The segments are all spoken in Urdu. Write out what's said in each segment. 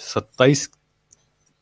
27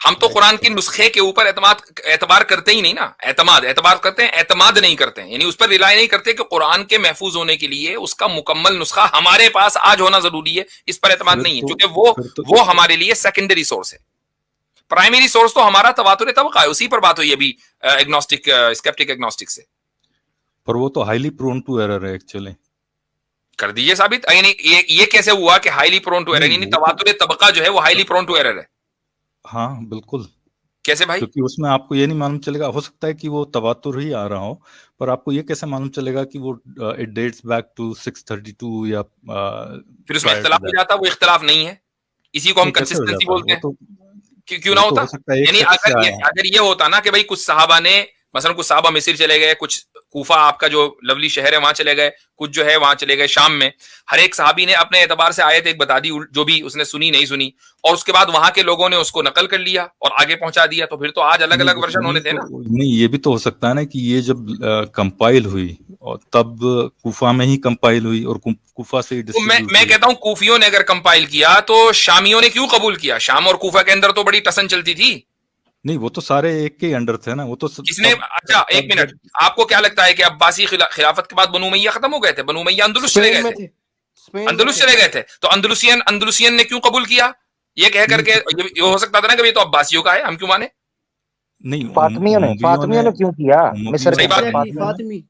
ہم تو قرآن کے نسخے کے اوپر اعتبار کرتے ہی نہیں نا. اعتبار کرتے ہیں، اعتماد نہیں کرتے ہیں، یعنی اس پر ریلائی نہیں کرتے کہ قرآن کے محفوظ ہونے کے لیے اس کا مکمل نسخہ ہمارے پاس آج ہونا ضروری ہے، اس پر اعتماد نہیں ہے، کیونکہ وہ ہمارے لیے سیکنڈری سورس ہے. پرائمری سورس تو ہمارا تواتر طبقہ ہے، اسی پر بات ہوئی ابھی ایگنوسٹک اسکیپٹک ایگنوسٹک سے. پر وہ تو ہائیلی پرون ٹو ایرر ہے ایکچولی. کر دیجئے ثابت. یعنی یہ کیسے ہوا کہ ہائیلی پرون ٹو ایرر، یعنی تواتر طبقہ جو ہے وہ ہائیلی پرون ٹو ایرر ہے؟ ہاں بالکل. کیسے بھائی؟ کیونکہ اس میں آپ کو یہ نہیں معلوم چلے گا، ہو سکتا ہے کہ وہ تواتر ہی آ رہا ہو، پر آپ کو یہ کیسے معلوم چلے گا کہ وہ اٹ ڈیٹس بیک ٹو 632 یا پھر اس میں اختلاف ہو جاتا. وہ اختلاف نہیں ہے، اسی کو ہم کنسسٹنسی بولتے ہیں. کیوں نہ ہوتا؟ یعنی اگر یہ ہوتا نا کہ بھائی کچھ صحابہ نے مثلا کچھ صحابہ مصر چلے گئے، کچھ کوفہ آپ کا جو لولی شہر ہے وہاں چلے گئے، کچھ جو ہے وہاں چلے گئے شام میں، ہر ایک صحابی نے اپنے اعتبار سے آیت ایک بتا دی جو بھی اس نے سنی نہیں سنی، اور اس کے بعد وہاں کے لوگوں نے اس کو نقل کر لیا اور آگے پہنچا دیا. تو پھر تو آج الگ الگ ورژن ہونے تھے نا. نہیں، یہ بھی تو ہو سکتا ہے نا کہ یہ جب کمپائل ہوئی اور تب کوفہ میں ہی کمپائل ہوئی اور کوفہ سے ہی میں کہتا ہوں کوفیوں نے اگر کمپائل کیا تو شامیوں نے کیوں قبول کیا؟ شام اور کوفہ کے اندر تو بڑی ٹسن چلتی تھی. نہیں، وہ تو سارے ایک کے انڈر تھے نا. وہ تو کس نے؟ اچھا ایک منٹ، آپ کو کیا لگتا ہے کہ عباسی خلافت کے بعد بنو امیہ ختم ہو گئے تھے؟ بنو امیہ اندلس چلے گئے تھے. اندلس چلے گئے تھے تو اندلسین نے کیوں قبول کیا؟ یہ کہہ کر کے یہ ہو سکتا تھا نا کہ یہ تو عباسیوں کا ہے، ہم کیوں مانے؟ نہیں، فاطمیوں نے کیوں کیا؟ مصر صحیح بات ہے.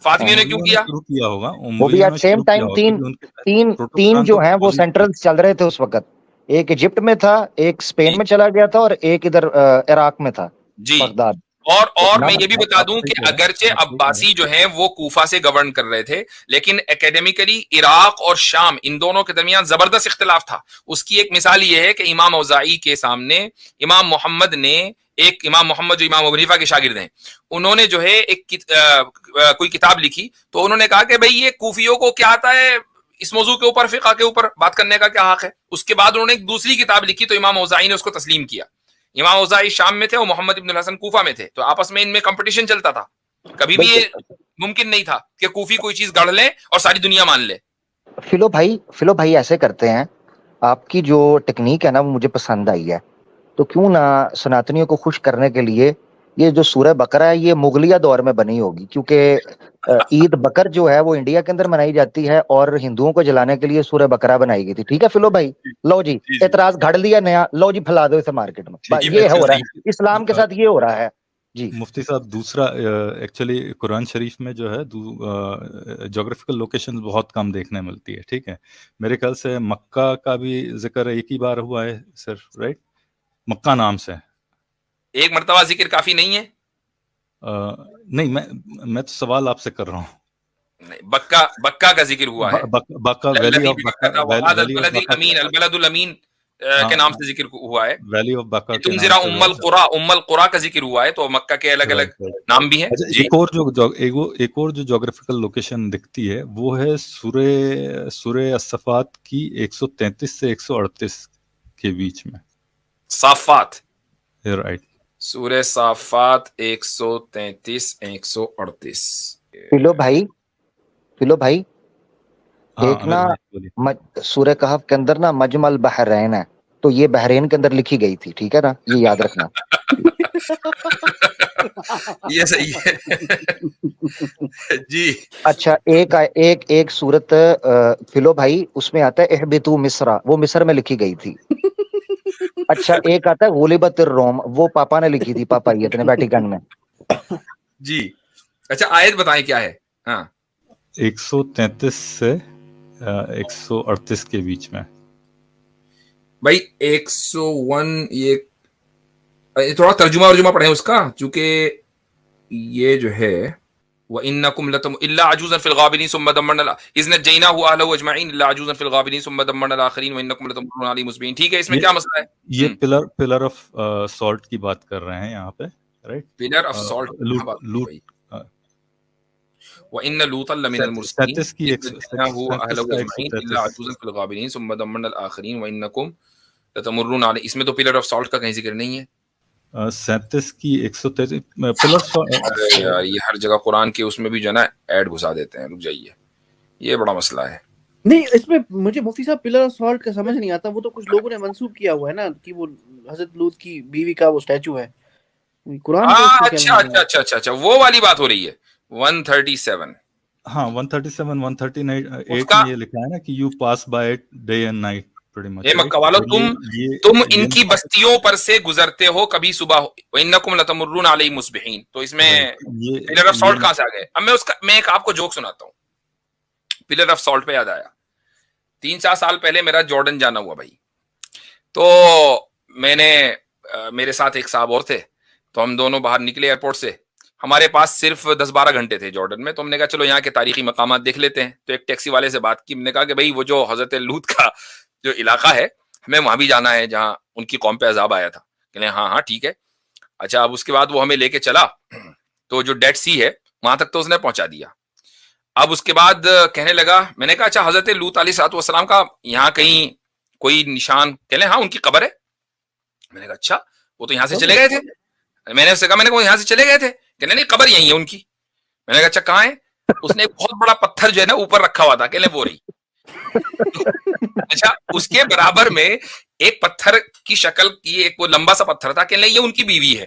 فاطمیوں نے کیوں کیا؟ کیا ہوگا وہ بھی ایٹ سیم ٹائم تین جو ہیں وہ سینٹرل چل رہے تھے اس وقت. ایک ایجپٹ میں تھا، ایک اسپین میں چلا گیا تھا، اور ایک ادھر عراق میں تھا، جی. بغداد. اور میں یہ بھی بتا دوں کہ اگرچہ عباسی جو ہیں وہ کوفہ سے گورن کر رہے تھے، لیکن اکیڈیمکلی عراق اور شام ان دونوں کے درمیان زبردست اختلاف تھا. اس کی ایک مثال یہ ہے کہ امام اوزاعی کے سامنے امام محمد جو امام ابو حنیفہ کے شاگرد ہیں، انہوں نے جو ہے ایک کوئی کتاب لکھی، تو انہوں نے کہا کہ بھئی یہ کوفیوں کو کیا آتا ہے اس موضوع کے اوپر، فقہ کے اوپر بات کرنے کا کیا حق ہے؟ اس کے بعد انہوں نے ایک دوسری کتاب لکھی تو امام اوزاعی نے اس کو تسلیم کیا. امام اوزاعی شام میں تھے اور محمد ابن الحسن کوفہ میں تھے، تو آپس میں ان میں کمپٹیشن چلتا تھا. کبھی بھی یہ ممکن نہیں تھا کہ کوفی کوئی چیز گڑھ لے اور ساری دنیا مان لے. فلو بھائی ایسے کرتے ہیں. آپ کی جو ٹیکنیک ہے نا وہ مجھے پسند آئی ہے. تو کیوں نہ سناتنیوں کو خوش کرنے کے لیے یہ جو سورہ بقرہ ہے یہ مغلیہ دور میں بنی ہوگی، کیونکہ عید بکر جو ہے وہ انڈیا کے اندر منائی جاتی ہے اور ہندوؤں کو جلانے کے لیے سورہ بقرہ بنائی گئی تھی. ٹھیک ہے فلو بھائی، لو جی اعتراض گھڑ لیا نیا، لو جی پھیلا دو اسے مارکیٹ میں. یہ ہو رہا ہے اسلام کے ساتھ، یہ ہو رہا ہے. جی مفتی صاحب، دوسرا ایکچولی قرآن شریف میں جو ہے جغرافیکل لوکیشن بہت کم دیکھنے ملتی ہے. ٹھیک ہے، میرے خیال سے مکہ کا بھی ذکر ایک ہی بار ہوا ہے صرف، رائٹ؟ مکہ نام سے ایک مرتبہ ذکر کافی نہیں ہے؟ نہیں، میں تو سوال آپ سے کر رہا ہوں. بکہ کا ذکر ہوا ہے، بکہ ویلی آف البلد الامین کے نام سے ذکر ہوا ہے. ویلی آف بکہ تم ذرا ام القرى کا ذکر ہوا ہے، تو مکہ کے الگ الگ نام بھی ہیں. ایک اور جو جغرافیکل لوکیشن دکھتی ہے وہ ہے سورہ الصفات کی 133 سے 138 کے بیچ میں. صافات، رائٹ، سورہ صافات 133 138. فلو بھائی ایک نا سورہ کہف کے اندر نا مجمع البحرین ہے، تو یہ بحرین کے اندر لکھی گئی تھی. ٹھیک ہے نا، یہ یاد رکھنا. یہ صحیح ہے جی. اچھا ایک سورت فلو بھائی اس میں آتا ہے اہبطوا مصر، وہ مصر میں لکھی گئی تھی. اچھا ایک آتا ہے غلبت الروم، وہ پاپا نے لکھی تھی، پاپائیت نے ویٹیکن میں. جی اچھا آیت بتائیں کیا ہے؟ ہاں 133 سے 138 کے بیچ میں. بھائی 101 یہ تھوڑا ترجمہ پڑھیں اس کا، چونکہ یہ جو ہے وَإِنَّكُمْ لَتَمُ إِلَّا عَجُوزًا فِي الْغَابِرِينَ ثُمَّ دَمَّرْنَا إِذْ نَجَّيْنَاهُ وَأَهْلَهُ أَجْمَعِينَ إِلَّا عَجُوزًا فِي الْغَابِرِينَ ثُمَّ دَمَّرْنَا الْآخَرِينَ وَإِنَّكُمْ لَتَمُرُّونَ عَلَيْهِم مُصْبِحِينَ. ٹھیک ہے، اس میں کیا مسئلہ ہے؟ یہ پلر آف سالٹ کی بات کر رہے ہیں یہاں پہ، رائٹ؟ پلر آف سالٹ وَإِنَّ لُوطًا لَمِنَ الْمُرْسَلِينَ إِذْ نَجَّيْنَاهُ وَأَهْلَهُ أَجْمَعِينَ إِلَّا عَجُوزًا فِي الْغَابِرِينَ ثُمَّ دَمَّرْنَا الْآخَرِينَ وَإِنَّكُمْ لَتَمُرُّونَ عَلَيْهِم. اس میں تو پلر آف سالٹ کا کہیں ذکر نہیں ہے. 37 کی 133 پلر یار یہ ہر جگہ قرآن کے اس میں بھی جو ہے نا ایڈ گھسا دیتے ہیں. رک جائیے، یہ بڑا مسئلہ ہے. نہیں اس میں مجھے مفتی صاحب پلر آف سالٹ کا سمجھ نہیں آتا. وہ تو کچھ لوگوں نے منسوب کیا ہوا ہے نا کہ وہ حضرت لوط کی بیوی کا وہ اسٹیچو ہے. قرآن کے اس میں کیا لکھا ہے؟ اچھا وہ والی بات ہو رہی ہے 137. ہاں 137 138 اس کا میں یہ لکھا ہے نا کہ you pass by it day and night pretty much. اے مکہ والو تم ان کی بستیوں پر سے گزرتے ہو کبھی صبح وَإِنَّكُمْ لَتَمُرُّونَ عَلَيْهِم مُصْبِحِينَ. تو اس میں پلر آف سالٹ کہاں سے آ گئے؟ اب میں ایک آپ کو جوک سناتا ہوں. پلر آف سالٹ پہ یاد آیا 3-4 سال پہلے میرا جارڈن جانا ہوا بھائی. تو میں نے میرے ساتھ ایک صاحب اور تھے, تو ہم دونوں باہر نکلے ایئرپورٹ سے. ہمارے پاس صرف 10-12 گھنٹے تھے جارڈن میں. تو ہم نے کہا چلو یہاں کے تاریخی مقامات دیکھ لیتے ہیں. تو ایک ٹیکسی والے سے بات کی, ہم نے کہا کہ بھائی وہ جو حضرت لوط کا جو علاقہ ہے ہمیں وہاں بھی جانا ہے جہاں ان کی قوم پہ عذاب آیا تھا. کہ ہاں ٹھیک ہے. اچھا اب اس کے بعد وہ ہمیں لے کے چلا تو جو ڈیڈ سی ہے وہاں تک تو اس نے پہنچا دیا. اب اس کے بعد کہنے لگا, میں نے کہا اچھا حضرت لوط علیہ السلام کا یہاں کہیں کوئی نشان؟ کہ لیں ہاں ان کی قبر ہے. میں نے کہا اچھا وہ تو یہاں سے چلے گئے تھے. میں نے اس سے کہا, میں نے کہا یہاں سے چلے گئے تھے؟ کہ نہیں قبر یہی ہے ان کی. میں نے کہا اچھا کہاں ہے؟ اس نے ایک بہت بڑا پتھر جو ہے نا اوپر رکھا ہوا تھا, کہ لیں وہ رہی. اچھا اس کے برابر میں ایک پتھر کی شکل کی ایک وہ لمبا سا پتھر تھا, کہ نہیں یہ ان کی بیوی ہے.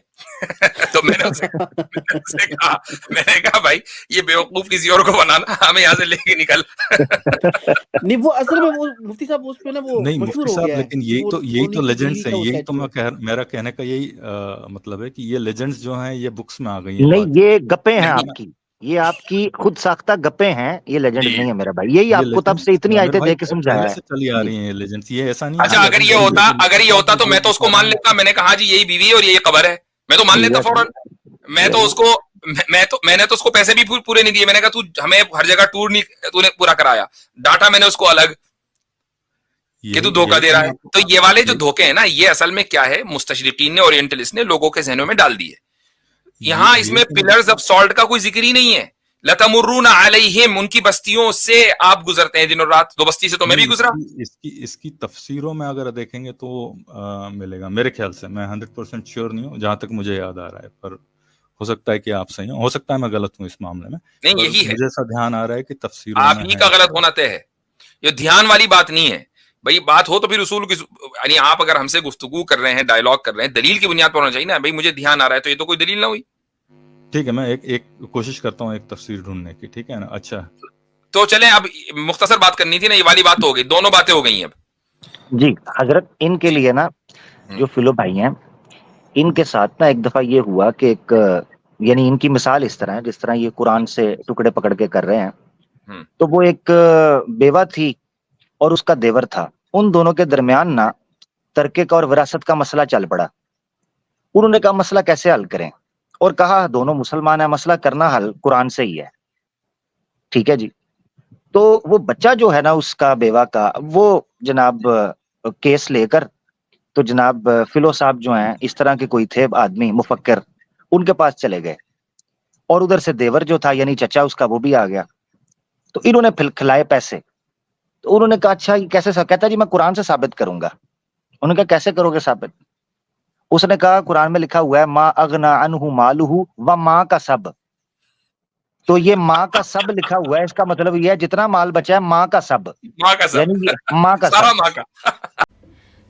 تو میں نے کہا بھائی یہ بیوقوف کسی اور کو بنانا, ہمیں یہاں سے لے کے نکل. نہیں وہ اصل میں وہ مفتی صاحب اس پہ نا وہ نہیں مشہور مفتی ہو صاحب, گیا ہے. لیکن یہی تو لیجنڈس ہیں. یہی تو میرا کہنے کا یہی مطلب ہے کہ یہ لیجنڈس جو ہیں یہ بکس میں آ گئی ہیں. نہیں یہ گپیں ہیں آپ کی, یہ آپ کی خود ساختہ گپیں ہیں, یہ لیجنڈ نہیں ہے میرا بھائی. یہی آپ کو تب سے اتنی آیتیں دے کے سمجھایا پہلے ہے. سے چلی آ رہی ہیں یہ لیجنڈس, یہ ایسا نہیں. اچھا اگر یہ ہوتا تو میں تو اس کو مان لیتا. میں نے کہا جی یہی بیوی ہے اور یہی قبر ہے, میں تو مان لیتا فوراً. میں نے تو اس کو پیسے بھی پورے نہیں دیے. میں نے کہا تو ہمیں ہر جگہ ٹور نہیں تو نے پورا کرایا, ڈاٹا میں نے اس کو الگ کہ تو دھوکہ دے رہا ہے. تو یہ والے جو دھوکے ہیں نا, یہ اصل میں کیا ہے, مستشرقین نے اورینٹلسٹ نے لوگوں کے ذہنوں میں ڈال دیے. یہاں اس میں پلرز آف سالٹ کا کوئی ذکر ہی نہیں ہے. لَتَمُرُّونَ عَلَيْهِمْ, ان کی بستیوں سے آپ گزرتے ہیں دن اور رات. 2 بستی سے تو میں بھی گزرا. اس کی تفسیروں میں اگر دیکھیں گے تو ملے گا میرے خیال سے. میں 100% شیور نہیں ہوں, جہاں تک مجھے یاد آ رہا ہے, پر ہو سکتا ہے کہ آپ صحیح ہوں, ہو سکتا ہے میں غلط ہوں اس معاملے میں. نہیں یہی ہے, مجھے ایسا دھیان آ رہا ہے کہ تفسیروں آپ ہی کا غلط ہونا طے ہے. یہ دھیان والی بات نہیں ہے بھائی. بات ہو تو پھر اصول کی, یعنی آپ اگر ہم سے گفتگو کر رہے ہیں, ڈائلاگ کر رہے ہیں, دلیل کی بنیاد پر ہونا چاہیے نا. بھائی مجھے دھیان آ رہا ہے تو یہ تو کوئی دلیل نہ ہوئی. ٹھیک ہے, میں ایک کوشش کرتا ہوں ایک تفسیر ڈھونڈنے کی, ٹھیک ہے نا. اچھا تو چلیں, اب مختصر بات کرنی تھی نا, یہ والی بات تو ہو گئی, دونوں باتیں ہو گئی ہیں. اب جی حضرت ان کے لیے نا جو فلو بھائی ہیں, ان کے ساتھ نا ایک دفعہ یہ ہوا کہ ایک یعنی ان کی مثال اس طرح ہے جس طرح یہ قرآن سے ٹکڑے پکڑ کے کر رہے ہیں. تو وہ ایک بیوہ تھی اور اس کا دیور تھا. ان دونوں کے درمیان نا ترکے کا اور وراثت کا مسئلہ چل پڑا. انہوں نے کہا مسئلہ کیسے حل کریں, اور کہا دونوں مسلمان ہیں, مسئلہ کرنا حل قرآن سے ہی ہے. ٹھیک ہے جی. تو وہ بچہ جو ہے نا اس کا بیوہ کا, وہ جناب کیس لے کر تو جناب فلو صاحب جو ہیں اس طرح کے کوئی تھے آدمی مفکر, ان کے پاس چلے گئے. اور ادھر سے دیور جو تھا یعنی چچا اس کا, وہ بھی آ گیا. تو انہوں نے کھلائے پیسے. تو انہوں نے کہا اچھا یہ کیسے, کہتا جی میں قرآن سے ثابت کروں گا. انہوں نے کہا کیسے کرو گے ثابت؟ اس نے کہا قرآن میں لکھا ہوا ہے ما اغنا عنہ مالہ و ماں کا سب. تو یہ ماں کا سب لکھا ہوا ہے, اس کا مطلب یہ ہے جتنا مال بچا ہے ماں کا سب, یعنی ماں کا سارا سب. ماں کا.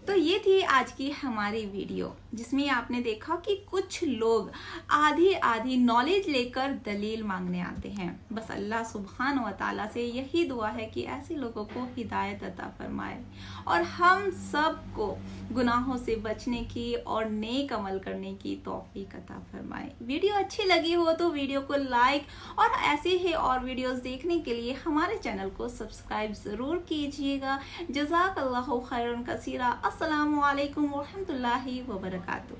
تو یہ تھی آج کی ہماری ویڈیو, جس میں آپ نے دیکھا کہ کچھ لوگ آدھی نالج لے کر دلیل مانگنے آتے ہیں. بس اللہ سبحانہ و تعالیٰ سے یہی دعا ہے کہ ایسے لوگوں کو ہدایت عطا فرمائے اور ہم سب کو گناہوں سے بچنے کی اور نیک عمل کرنے کی توفیق عطا فرمائے. ویڈیو اچھی لگی ہو تو ویڈیو کو لائک, اور ایسے ہی اور ویڈیوز دیکھنے کے لیے ہمارے چینل کو سبسکرائب ضرور کیجیے گا. جزاک اللہ خیرا کثیرا. السلام علیکم ورحمۃ اللہ وبرکاتہ.